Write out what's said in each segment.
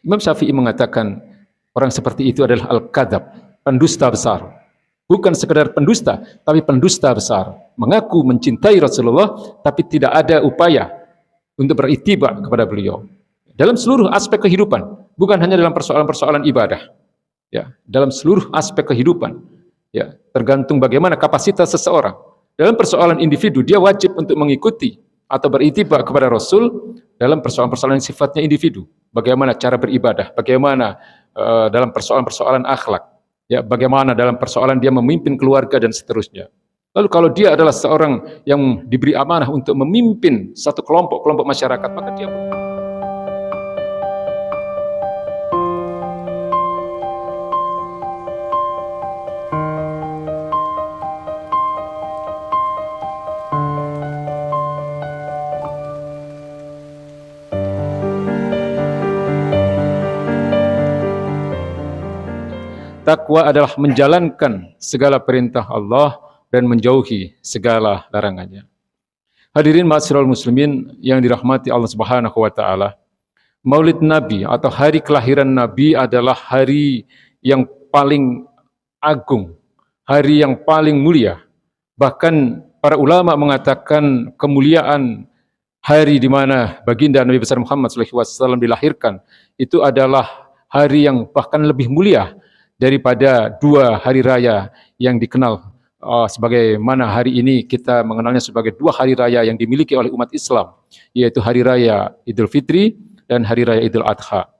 Imam Syafi'i mengatakan orang seperti itu adalah al-kadzab, pendusta besar. Bukan sekedar pendusta, tapi pendusta besar. Mengaku mencintai Rasulullah, tapi tidak ada upaya untuk berittiba kepada beliau. Dalam seluruh aspek kehidupan, bukan hanya dalam persoalan-persoalan ibadah. Ya, dalam seluruh aspek kehidupan. Ya, tergantung bagaimana kapasitas seseorang. Dalam persoalan individu, dia wajib untuk mengikuti atau berittiba kepada Rasul dalam persoalan-persoalan yang sifatnya individu. Bagaimana cara beribadah, bagaimana dalam persoalan-persoalan akhlak, ya, bagaimana dalam persoalan dia memimpin keluarga dan seterusnya. Lalu kalau dia adalah seorang yang diberi amanah untuk memimpin satu kelompok masyarakat, maka dia takwa adalah menjalankan segala perintah Allah dan menjauhi segala larangannya. Hadirin ma'asyiral muslimin yang dirahmati Allah Subhanahu wa taala. Maulid Nabi atau hari kelahiran Nabi adalah hari yang paling agung, hari yang paling mulia. Bahkan para ulama mengatakan kemuliaan hari di mana baginda Nabi besar Muhammad SAW dilahirkan itu adalah hari yang bahkan lebih mulia daripada dua hari raya yang dikenal sebagaimana hari ini kita mengenalnya sebagai dua hari raya yang dimiliki oleh umat Islam, yaitu hari raya Idul Fitri dan hari raya Idul Adha.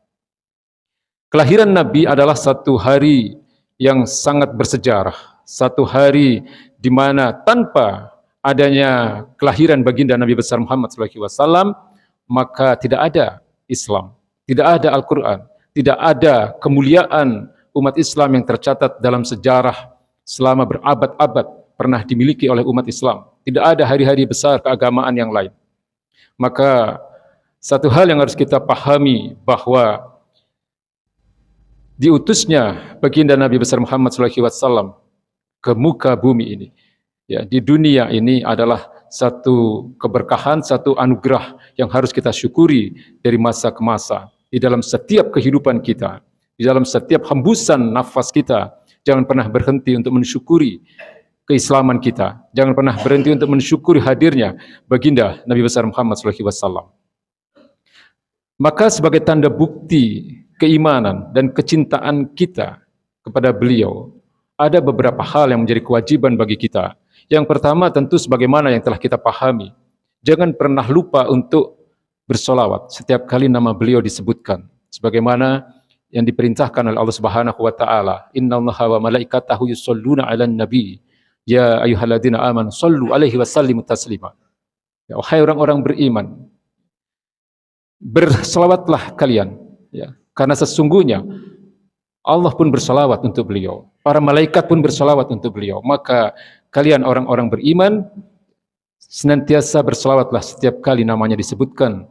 Kelahiran Nabi adalah satu hari yang sangat bersejarah, satu hari di mana tanpa adanya kelahiran baginda Nabi besar Muhammad SAW, maka tidak ada Islam, tidak ada Al-Quran, tidak ada kemuliaan umat Islam yang tercatat dalam sejarah selama berabad-abad pernah dimiliki oleh umat Islam. Tidak ada hari-hari besar keagamaan yang lain. Maka satu hal yang harus kita pahami bahwa diutusnya baginda Nabi besar Muhammad SAW ke muka bumi ini, ya, di dunia ini adalah satu keberkahan, satu anugerah yang harus kita syukuri dari masa ke masa. Di dalam setiap kehidupan kita, di dalam setiap hembusan nafas kita, jangan pernah berhenti untuk mensyukuri keislaman kita. Jangan pernah berhenti untuk mensyukuri hadirnya baginda Nabi besar Muhammad SAW. Maka sebagai tanda bukti keimanan dan kecintaan kita kepada beliau, ada beberapa hal yang menjadi kewajiban bagi kita. Yang pertama tentu sebagaimana yang telah kita pahami, jangan pernah lupa untuk bersolawat setiap kali nama beliau disebutkan. Sebagaimana yang diperintahkan oleh Allah Subhanahu wa taala, innallaha wa malaikatahu yusholluna 'alan nabi ya ayyuhalladzina amanu shallu 'alaihi wa sallimu taslima. Ya, wahai orang-orang beriman, berselawatlah kalian, ya, karena sesungguhnya Allah pun berselawat untuk beliau, para malaikat pun berselawat untuk beliau. Maka kalian orang-orang beriman senantiasa berselawatlah setiap kali namanya disebutkan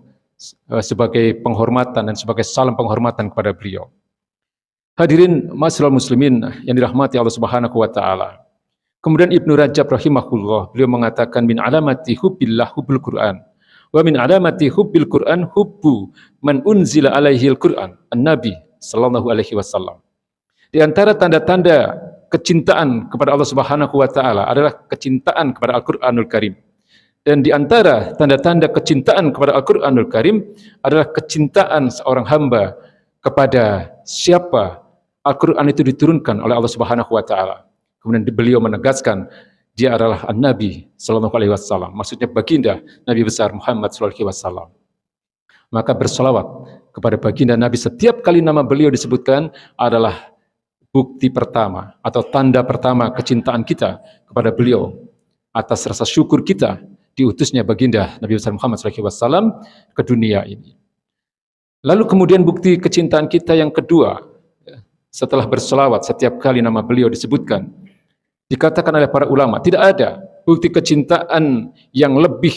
sebagai penghormatan dan sebagai salam penghormatan kepada beliau. Hadirin ma'asyiral muslimin yang dirahmati Allah Subhanahu wa taala. Kemudian Ibnu Rajab rahimahullah, beliau mengatakan min alamati hubbillah hubbul Quran wa min alamati hubbil Quran hubbu man unzila alaihil Quran, an-nabi sallallahu alaihi wasallam. Di antara tanda-tanda kecintaan kepada Allah Subhanahu wa taala adalah kecintaan kepada Al-Qur'anul Karim. Dan di antara tanda-tanda kecintaan kepada Al-Quranul Karim adalah kecintaan seorang hamba kepada siapa Al-Quran itu diturunkan oleh Allah Subhanahu wa taala. Kemudian beliau menegaskan dia adalah An-Nabi sallallahu alaihi wasallam, maksudnya baginda Nabi besar Muhammad sallallahu alaihi wasallam. Maka bersolawat kepada baginda Nabi setiap kali nama beliau disebutkan adalah bukti pertama atau tanda pertama kecintaan kita kepada beliau atas rasa syukur kita diutusnya baginda Nabi besar Muhammad SAW ke dunia ini. Lalu kemudian bukti kecintaan kita yang kedua, setelah berselawat setiap kali nama beliau disebutkan, dikatakan oleh para ulama, tidak ada bukti kecintaan yang lebih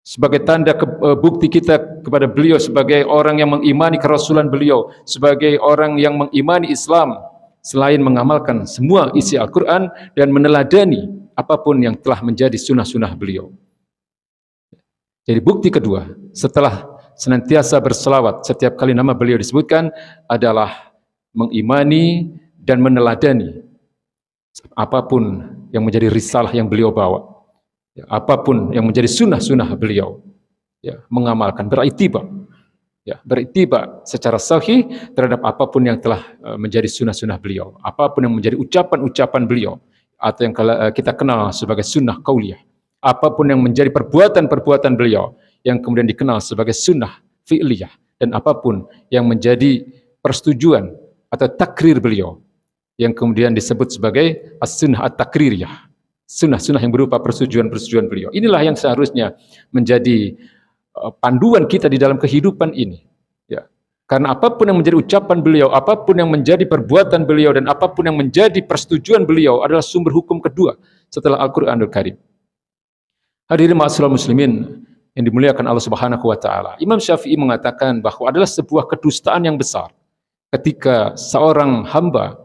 sebagai tanda bukti kita kepada beliau sebagai orang yang mengimani kerasulan beliau, sebagai orang yang mengimani Islam, selain mengamalkan semua isi Al-Quran dan meneladani apapun yang telah menjadi sunnah-sunnah beliau. Jadi bukti kedua, setelah senantiasa berselawat setiap kali nama beliau disebutkan adalah mengimani dan meneladani apapun yang menjadi risalah yang beliau bawa, ya, apapun yang menjadi sunnah-sunnah beliau, ya, mengamalkan, beriktibar secara sahih terhadap apapun yang telah menjadi sunnah-sunnah beliau, apapun yang menjadi ucapan-ucapan beliau atau yang kita kenal sebagai sunnah qauliyah, apapun yang menjadi perbuatan-perbuatan beliau yang kemudian dikenal sebagai sunnah fi'liyah, dan apapun yang menjadi persetujuan atau takrir beliau yang kemudian disebut sebagai as-sunnah at-takririyah, sunnah-sunnah yang berupa persetujuan-persetujuan beliau. Inilah yang seharusnya menjadi panduan kita di dalam kehidupan ini, ya. Karena apapun yang menjadi ucapan beliau, apapun yang menjadi perbuatan beliau, dan apapun yang menjadi persetujuan beliau adalah sumber hukum kedua setelah Al-Qur'anul Karim. Hadirin ma'asyiral muslimin yang dimuliakan Allah Subhanahu wa taala. Imam Syafi'i mengatakan bahwa adalah sebuah kedustaan yang besar ketika seorang hamba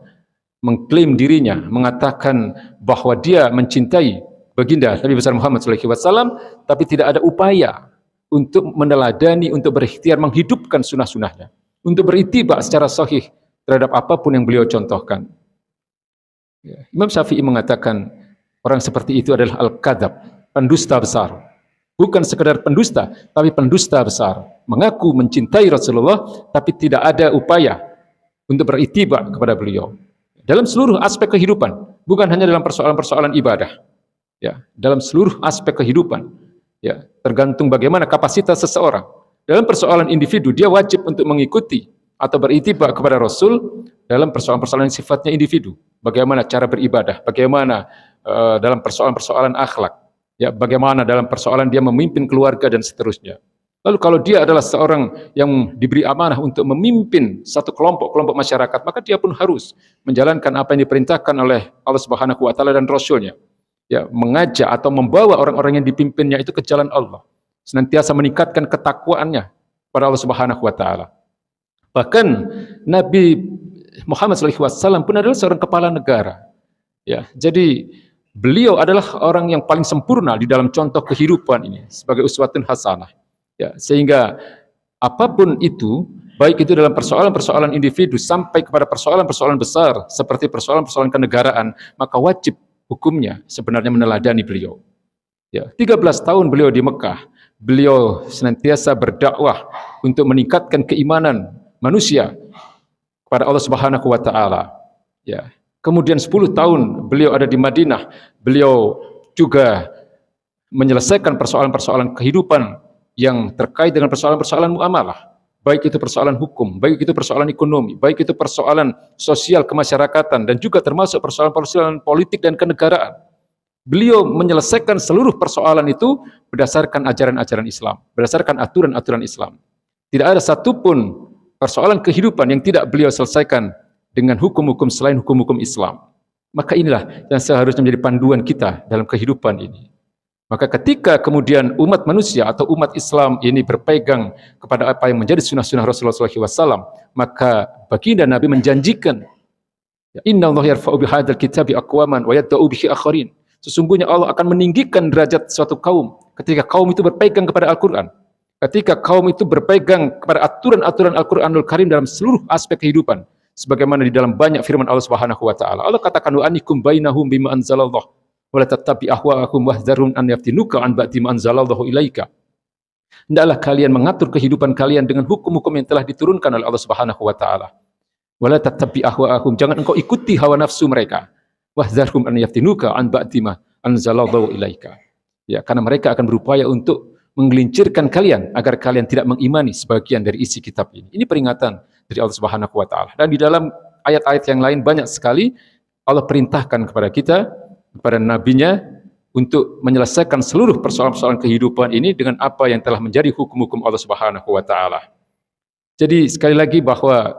mengklaim dirinya, mengatakan bahwa dia mencintai baginda Nabi besar Muhammad SAW, tapi tidak ada upaya untuk meneladani, untuk berikhtiar menghidupkan sunnah-sunnahnya, untuk beritibar secara sahih terhadap apapun yang beliau contohkan. Ya. Imam Syafi'i mengatakan orang seperti itu adalah al-kadzab, pendusta besar. Bukan sekedar pendusta, tapi pendusta besar. Mengaku mencintai Rasulullah, tapi tidak ada upaya untuk beritibar kepada beliau. Dalam seluruh aspek kehidupan, bukan hanya dalam persoalan-persoalan ibadah. Ya, dalam seluruh aspek kehidupan. Ya, tergantung bagaimana kapasitas seseorang. Dalam persoalan individu, dia wajib untuk mengikuti atau beritibar kepada Rasul dalam persoalan-persoalan yang sifatnya individu. Bagaimana cara beribadah, bagaimana dalam persoalan-persoalan akhlak, ya, bagaimana dalam persoalan dia memimpin keluarga dan seterusnya. Lalu kalau dia adalah seorang yang diberi amanah untuk memimpin satu kelompok masyarakat, maka dia pun harus menjalankan apa yang diperintahkan oleh Allah Subhanahu wa taala dan Rasulnya. Ya, mengajak atau membawa orang-orang yang dipimpinnya itu ke jalan Allah, senantiasa meningkatkan ketakwaannya pada Allah Subhanahu wa taala. Bahkan Nabi Muhammad SAW pun adalah seorang kepala negara. Ya, jadi beliau adalah orang yang paling sempurna di dalam contoh kehidupan ini sebagai uswatun hasanah. Ya, sehingga apapun itu, baik itu dalam persoalan-persoalan individu sampai kepada persoalan-persoalan besar seperti persoalan-persoalan kenegaraan, maka wajib hukumnya sebenarnya meneladani beliau. Ya, 13 tahun beliau di Mekah, beliau senantiasa berdakwah untuk meningkatkan keimanan manusia kepada Allah Subhanahu wa taala. Ya. Kemudian 10 tahun beliau ada di Madinah, beliau juga menyelesaikan persoalan-persoalan kehidupan yang terkait dengan persoalan-persoalan muamalah, baik itu persoalan hukum, baik itu persoalan ekonomi, baik itu persoalan sosial kemasyarakatan, dan juga termasuk persoalan-persoalan politik dan kenegaraan. Beliau menyelesaikan seluruh persoalan itu berdasarkan ajaran-ajaran Islam, berdasarkan aturan-aturan Islam. Tidak ada satupun persoalan kehidupan yang tidak beliau selesaikan dengan hukum-hukum selain hukum-hukum Islam. Maka inilah yang seharusnya menjadi panduan kita dalam kehidupan ini. Maka ketika kemudian umat manusia atau umat Islam ini berpegang kepada apa yang menjadi sunnah-sunnah Rasulullah SAW, maka baginda Nabi menjanjikan, Inna Allah yarfa'u bihadzal kitabi aqwaman wa yadda'u bihi akharin. Sesungguhnya Allah akan meninggikan derajat suatu kaum ketika kaum itu berpegang kepada Al-Quran. Ketika kaum itu berpegang kepada aturan-aturan Al-Quranul Karim dalam seluruh aspek kehidupan. Sebagaimana di dalam banyak firman Allah Subhanahu wa taala. Allah katakan wa anikum bainahum bima anzalallah wa la tattabi ahwa'ahum wahdharun an yaftinuka an ba'di ma anzalallahu ilaika. Hendaklah kalian mengatur kehidupan kalian dengan hukum-hukum yang telah diturunkan oleh Allah Subhanahu wa taala. Wa la tattabi ahwa'ahum, jangan engkau ikuti hawa nafsu mereka. Wahdharhum an yaftinuka an ba'di ma anzalallahu ilaika. Ya, karena mereka akan berupaya untuk menggelincirkan kalian agar kalian tidak mengimani sebagian dari isi kitab ini. Ini peringatan dari Allah Subhanahu wa taala. Dan di dalam ayat-ayat yang lain banyak sekali Allah perintahkan kepada kita, kepada nabinya, untuk menyelesaikan seluruh persoalan-persoalan kehidupan ini dengan apa yang telah menjadi hukum-hukum Allah Subhanahu wa taala. Jadi sekali lagi bahwa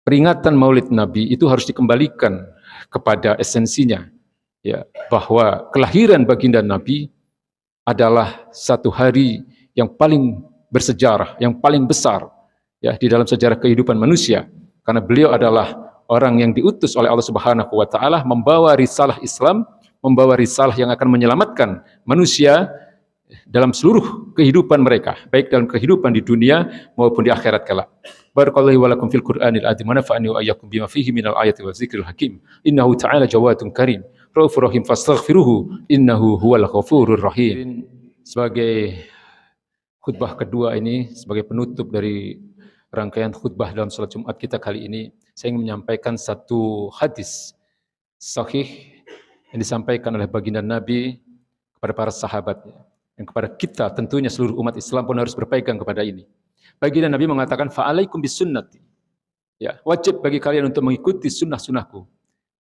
peringatan Maulid Nabi itu harus dikembalikan kepada esensinya, ya, bahwa kelahiran baginda Nabi adalah satu hari yang paling bersejarah, yang paling besar, ya, di dalam sejarah kehidupan manusia, karena beliau adalah orang yang diutus oleh Allah Subhanahu wa taala membawa risalah Islam, membawa risalah yang akan menyelamatkan manusia dalam seluruh kehidupan mereka, baik dalam kehidupan di dunia maupun di akhirat kelak. Barakallahu wa lakum fil Qur'anil azim wa nafa'ani wa iyyakum bima fihi minal ayati wa dzikril hakim. Innahu ta'ala jawadun karim, raufur rahim fastaghfiruhu innahu huwal ghafurur rahim. Sebagai khutbah kedua ini, sebagai penutup dari rangkaian khutbah dalam salat Jumat kita kali ini, saya ingin menyampaikan satu hadis sahih yang disampaikan oleh baginda Nabi kepada para sahabatnya, dan kepada kita tentunya seluruh umat Islam pun harus berpegang kepada ini. Baginda Nabi mengatakan, fa'alaikum bisunnati. Ya, wajib bagi kalian untuk mengikuti sunnah-sunnahku.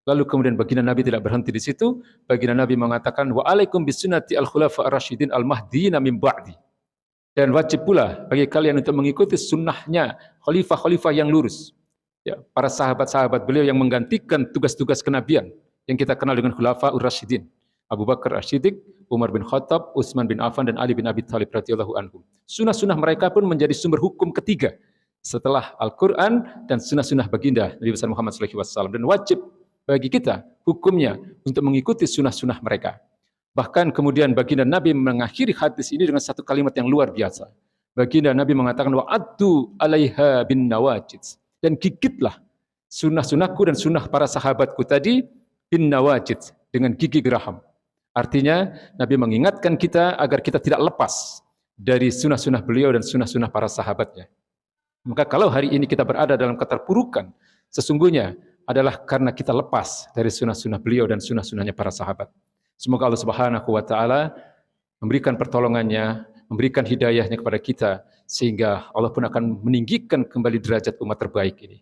Lalu kemudian baginda Nabi tidak berhenti di situ. Baginda Nabi mengatakan, wa alaikum bisunnati al-khulafa ar-rasyidin al-mahdiyina min ba'di. Dan wajib pula bagi kalian untuk mengikuti sunnahnya khalifah-khalifah yang lurus. Ya, para sahabat-sahabat beliau yang menggantikan tugas-tugas kenabian yang kita kenal dengan khulafa ar-rasyidin. Abu Bakar As-Siddiq, Umar bin Khattab, Utsman bin Affan, dan Ali bin Abi Thalib radhiyallahu anhum. Sunnah-sunnah mereka pun menjadi sumber hukum ketiga setelah Al-Quran dan sunnah-sunnah baginda Nabi besar Muhammad SAW. Dan wajib bagi kita hukumnya untuk mengikuti sunnah-sunnah mereka. Bahkan kemudian baginda Nabi mengakhiri hadis ini dengan satu kalimat yang luar biasa. Baginda Nabi mengatakan, wa'addu alaiha bin nawajid. Dan gigitlah sunnah-sunnahku dan sunnah para sahabatku tadi bin nawajid, dengan gigi geraham. Artinya, Nabi mengingatkan kita agar kita tidak lepas dari sunnah-sunnah beliau dan sunnah-sunnah para sahabatnya. Maka kalau hari ini kita berada dalam keterpurukan, sesungguhnya adalah karena kita lepas dari sunnah-sunnah beliau dan sunnah-sunnahnya para sahabat. Semoga Allah Subhanahu wa Ta'ala memberikan pertolongannya, memberikan hidayahnya kepada kita, sehingga Allah pun akan meninggikan kembali derajat umat terbaik ini.